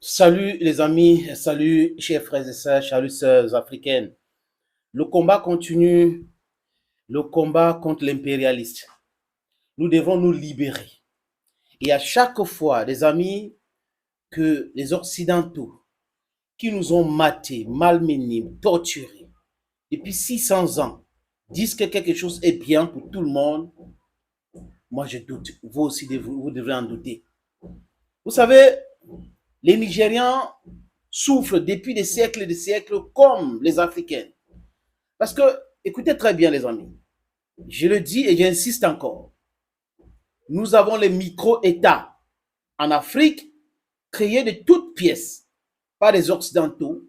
Salut les amis, salut chers frères et sœurs, salut sœurs africaines. Le combat continue, le combat contre l'impérialiste. Nous devons nous libérer. Et à chaque fois, les amis, que les Occidentaux qui nous ont matés, malmenés, torturés depuis 600 ans disent que quelque chose est bien pour tout le monde, moi je doute. Vous aussi, vous devrez en douter. Vous savez, les Nigérians souffrent depuis des siècles et des siècles comme les Africains. Parce que, écoutez très bien les amis, je le dis et j'insiste encore, nous avons les micro-États en Afrique créés de toutes pièces par les Occidentaux,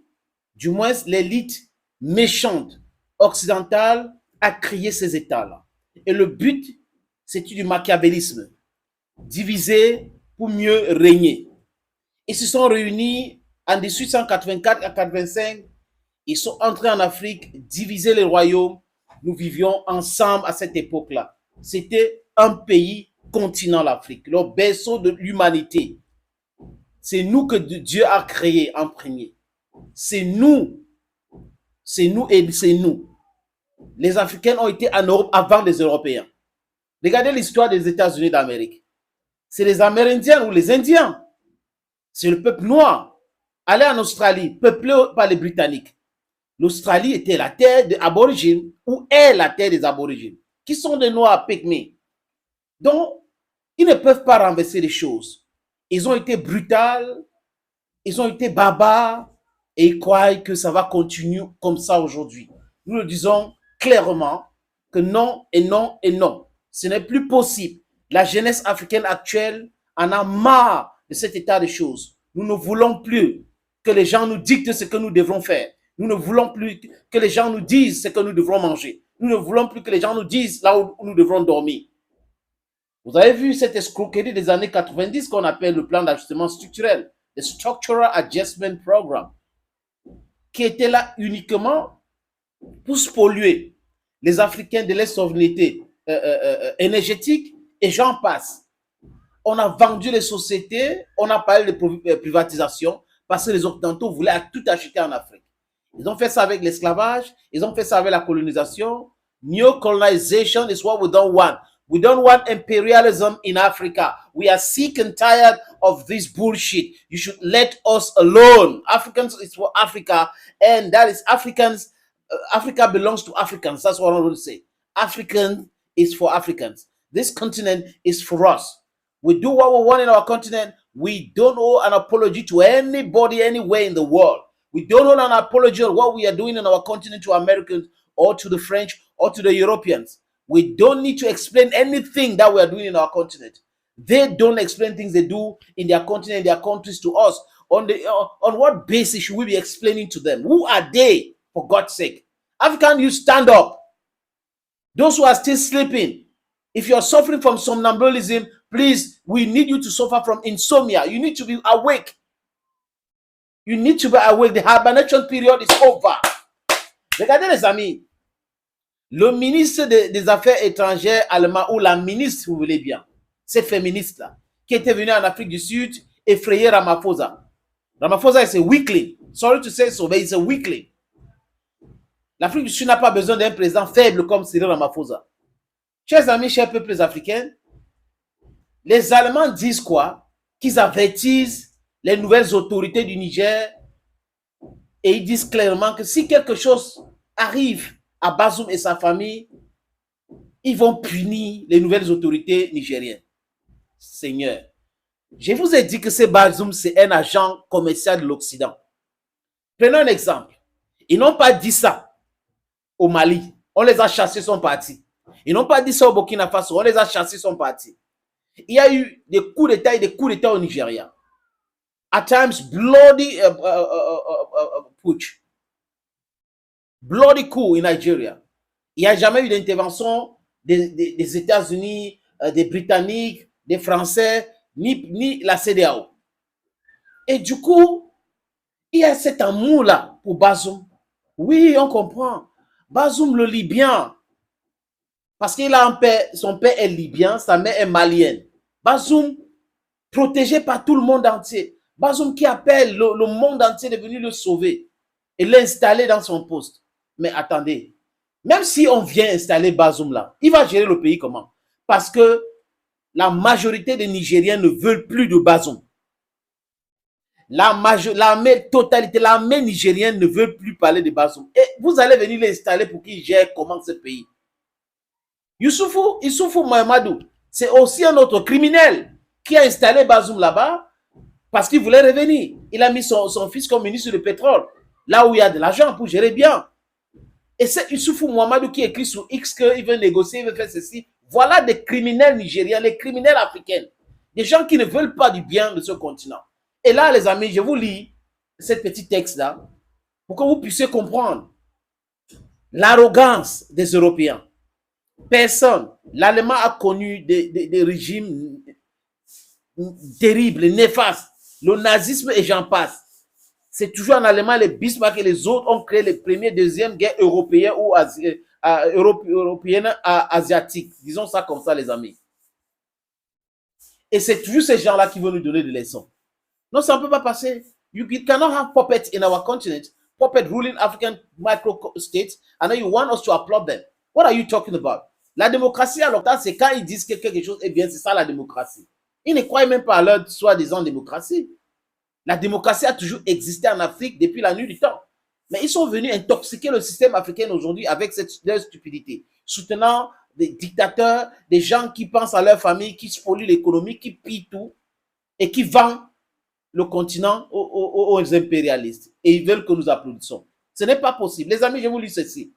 du moins l'élite méchante occidentale a créé ces États-là. Et le but, c'est du machiavélisme, diviser pour mieux régner. Ils se sont réunis en 1884 à 85. Ils sont entrés en Afrique, divisé les royaumes. Nous vivions ensemble à cette époque-là. C'était un pays continent, l'Afrique, le berceau de l'humanité. C'est nous que Dieu a créé en premier. C'est nous et c'est nous. Les Africains ont été en Europe avant les Européens. Regardez l'histoire des États-Unis d'Amérique. C'est les Amérindiens ou les Indiens. C'est le peuple noir. Allez en Australie, peuplé par les Britanniques. L'Australie était la terre des aborigènes, ou est la terre des aborigènes, qui sont des noirs pygmées. Donc, ils ne peuvent pas renverser les choses. Ils ont été brutaux, ils ont été barbares, et ils croient que ça va continuer comme ça aujourd'hui. Nous le disons clairement que non et non et non. Ce n'est plus possible. La jeunesse africaine actuelle en a marre de cet état de choses. Nous ne voulons plus que les gens nous dictent ce que nous devrons faire. Nous ne voulons plus que les gens nous disent ce que nous devrons manger. Nous ne voulons plus que les gens nous disent là où nous devrons dormir. Vous avez vu cette escroquerie des années 90 qu'on appelle le plan d'ajustement structurel, le Structural Adjustment Program, qui était là uniquement pour polluer les Africains de leur souveraineté énergétique et j'en passe. On a vendu les sociétés, on a parlé de privatisation parce que les Occidentaux voulaient tout acheter en Afrique. Ils ont fait ça avec l'esclavage, ils ont fait ça avec la colonisation. New colonization is what we don't want. We don't want imperialism in Africa. We are sick and tired of this bullshit. You should let us alone. Africans is for Africa, and that is Africans. Africa belongs to Africans. That's what I want to say. African is for Africans. This continent is for us. We do what we want in our continent. We don't owe an apology to anybody anywhere in the world. We don't owe an apology on what we are doing in our continent to Americans or to the French or to the Europeans. We don't need to explain anything that we are doing in our continent. They don't explain things they do in their continent, their countries to us. On what basis should we be explaining to them? Who are they, for God's sake? African, you stand up. Those who are still sleeping, if you're suffering from somnambulism, please, we need you to suffer from insomnia. You need to be awake. You need to be awake. The hibernation period is over. Regardez les amis, le ministre des Affaires étrangères allemand, ou la ministre, si vous voulez bien, ces féministes-là, qui était venu en Afrique du Sud, effrayer Ramaphosa. Ramaphosa is a weakling. Sorry to say so, but he's a weakling. L'Afrique du Sud n'a pas besoin d'un président faible comme Cyril Ramaphosa. Chers amis, chers peuples africains, les Allemands disent quoi? Qu'ils avertissent les nouvelles autorités du Niger et ils disent clairement que si quelque chose arrive à Bazoum et sa famille, ils vont punir les nouvelles autorités nigériennes. Seigneur, je vous ai dit que ce Bazoum, c'est un agent commercial de l'Occident. Prenons un exemple. Ils n'ont pas dit ça au Mali. On les a chassés, sont partis. Ils n'ont pas dit ça au Burkina Faso. On les a chassés, sont partis. Il y a eu des coups d'État et des coups d'État au Nigeria. At times, bloody putsch. Bloody coup in Nigeria. Il n'y a jamais eu d'intervention des États-Unis, des Britanniques, des Français, ni la CEDEAO. Et du coup, il y a cet amour-là pour Bazoum. Oui, on comprend. Bazoum, le Libyen, parce qu'il a un père, son père est libyen, sa mère est malienne. Bazoum, protégé par tout le monde entier. Bazoum qui appelle le monde entier de venir le sauver et l'installer dans son poste. Mais attendez, même si on vient installer Bazoum là, il va gérer le pays comment? Parce que la majorité des Nigériens ne veulent plus de Bazoum. L'armée nigérienne ne veut plus parler de Bazoum. Et vous allez venir l'installer pour qu'il gère comment ce pays. Issoufou Mahamadou, c'est aussi un autre criminel qui a installé Bazoum là-bas parce qu'il voulait revenir. Il a mis son fils comme ministre du pétrole, là où il y a de l'argent pour gérer bien. Et c'est Issoufou Mahamadou qui écrit sur X qu'il veut négocier, il veut faire ceci. Voilà des criminels nigériens, les criminels africains. Des gens qui ne veulent pas du bien de ce continent. Et là, les amis, je vous lis ce petit texte-là pour que vous puissiez comprendre l'arrogance des Européens. Personne. L'Allemand a connu des régimes terribles, néfastes. Le nazisme et j'en passe. C'est toujours en Allemagne, les Bismarck et les autres ont créé les premières, deuxièmes guerres européennes ou européennes asiatiques. Disons ça comme ça, les amis. Et c'est toujours ces gens-là qui vont nous donner des leçons. Non, ça ne peut pas passer. You cannot have puppets in our continent, puppet ruling African micro-states, and then you want us to applaud them. What are you talking about? La démocratie, alors, c'est quand ils disent que quelque chose est bien, c'est ça la démocratie. Ils ne croient même pas à leur soi-disant démocratie. La démocratie a toujours existé en Afrique depuis la nuit du temps. Mais ils sont venus intoxiquer le système africain aujourd'hui avec leur stupidité, soutenant des dictateurs, des gens qui pensent à leur famille, qui spolient l'économie, qui pillent tout et qui vendent le continent aux impérialistes. Et ils veulent que nous applaudissions. Ce n'est pas possible. Les amis, je vous lis ceci.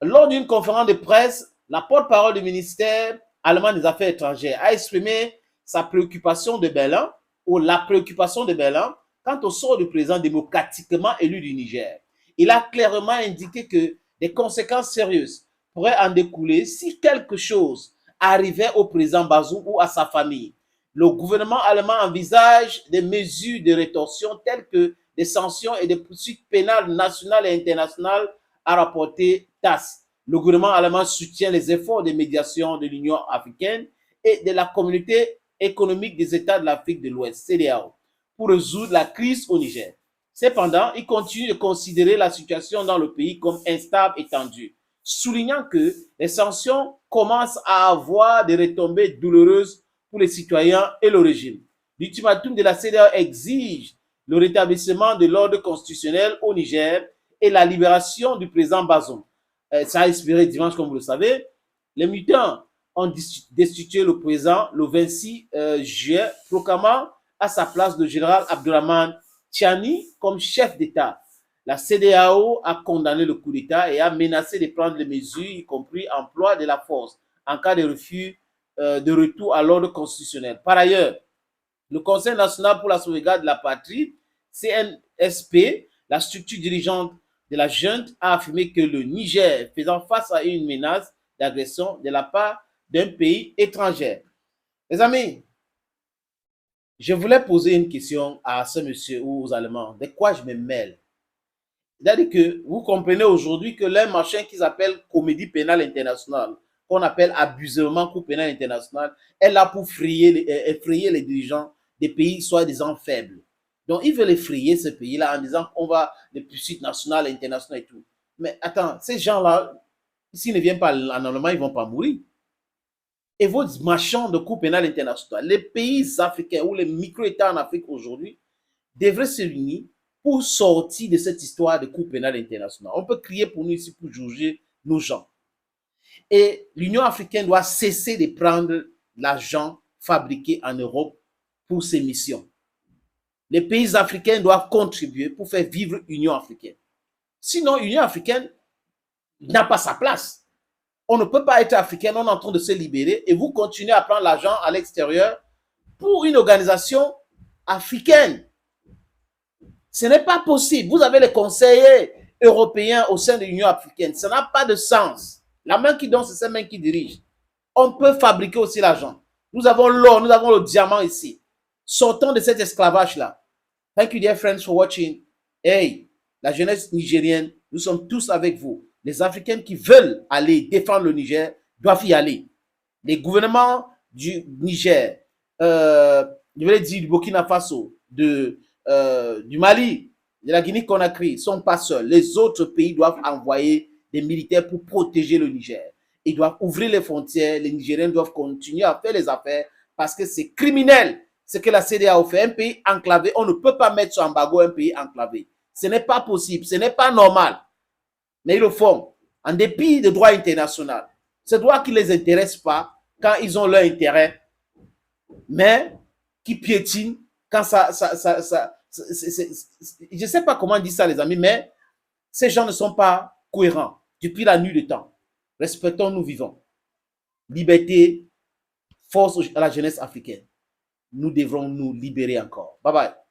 Lors d'une conférence de presse, la porte-parole du ministère allemand des Affaires étrangères a exprimé sa préoccupation de Berlin, ou la préoccupation de Berlin, quant au sort du président démocratiquement élu du Niger. Il a clairement indiqué que des conséquences sérieuses pourraient en découler si quelque chose arrivait au président Bazoum ou à sa famille. Le gouvernement allemand envisage des mesures de rétorsion telles que des sanctions et des poursuites pénales nationales et internationales, a rapporté TASS. Le gouvernement allemand soutient les efforts de médiation de l'Union africaine et de la communauté économique des États de l'Afrique de l'Ouest, CEDEAO, pour résoudre la crise au Niger. Cependant, il continue de considérer la situation dans le pays comme instable et tendue, soulignant que les sanctions commencent à avoir des retombées douloureuses pour les citoyens et le régime. L'ultimatum de la CEDEAO exige le rétablissement de l'ordre constitutionnel au Niger et la libération du président Bazoum. Ça a expiré dimanche, comme vous le savez. Les militants ont destitué le président le 26 juillet, proclamant à sa place le général Abdourahmane Tiani comme chef d'État. La CEDEAO a condamné le coup d'État et a menacé de prendre les mesures, y compris emploi de la force, en cas de refus de retour à l'ordre constitutionnel. Par ailleurs, le Conseil national pour la sauvegarde de la patrie, CNSP, la structure dirigeante de la junte, a affirmé que le Niger, faisant face à une menace d'agression de la part d'un pays étranger. Les amis, je voulais poser une question à ce monsieur ou aux Allemands. De quoi je me mêle? C'est-à-dire que vous comprenez aujourd'hui que les machins qu'ils appellent comédie pénale internationale, qu'on appelle abusivement Cour pénale internationale, est là pour effrayer les dirigeants des pays soi-disant faibles. Donc, ils veulent effrayer ce pays-là en disant qu'on va des poursuites nationales, internationales et tout. Mais attends, ces gens-là, s'ils ne viennent pas en Allemagne, ils ne vont pas mourir. Et vos machins de Cour pénale internationale, les pays africains ou les micro-États en Afrique aujourd'hui devraient se réunir pour sortir de cette histoire de Cour pénale internationale. On peut crier pour nous ici pour juger nos gens. Et l'Union africaine doit cesser de prendre l'argent fabriqué en Europe pour ses missions. Les pays africains doivent contribuer pour faire vivre l'Union africaine. Sinon, l'Union africaine n'a pas sa place. On ne peut pas être africain, on est en train de se libérer et vous continuez à prendre l'argent à l'extérieur pour une organisation africaine. Ce n'est pas possible. Vous avez les conseillers européens au sein de l'Union africaine. Ça n'a pas de sens. La main qui donne, c'est cette main qui dirige. On peut fabriquer aussi l'argent. Nous avons l'or, nous avons le diamant ici. Sortons de cet esclavage-là. Thank you, dear friends, for watching. Hey, la jeunesse nigérienne, nous sommes tous avec vous. Les Africains qui veulent aller défendre le Niger doivent y aller. Les gouvernements du Niger, je vais dire du Burkina Faso, du Mali, de la Guinée-Conakry, ne sont pas seuls. Les autres pays doivent envoyer des militaires pour protéger le Niger. Ils doivent ouvrir les frontières. Les Nigériens doivent continuer à faire les affaires parce que c'est criminel ce que la CEDEAO fait. Un pays enclavé, on ne peut pas mettre sur embargo un pays enclavé. Ce n'est pas possible, ce n'est pas normal. Mais ils le font, en dépit du droit international. Ce droit qui ne les intéresse pas quand ils ont leur intérêt, mais qui piétine quand je ne sais pas comment dire ça, les amis, mais ces gens ne sont pas cohérents depuis la nuit du temps. Respectons, nous vivons. Liberté, force à la jeunesse africaine. Nous devrons nous libérer encore. Bye bye.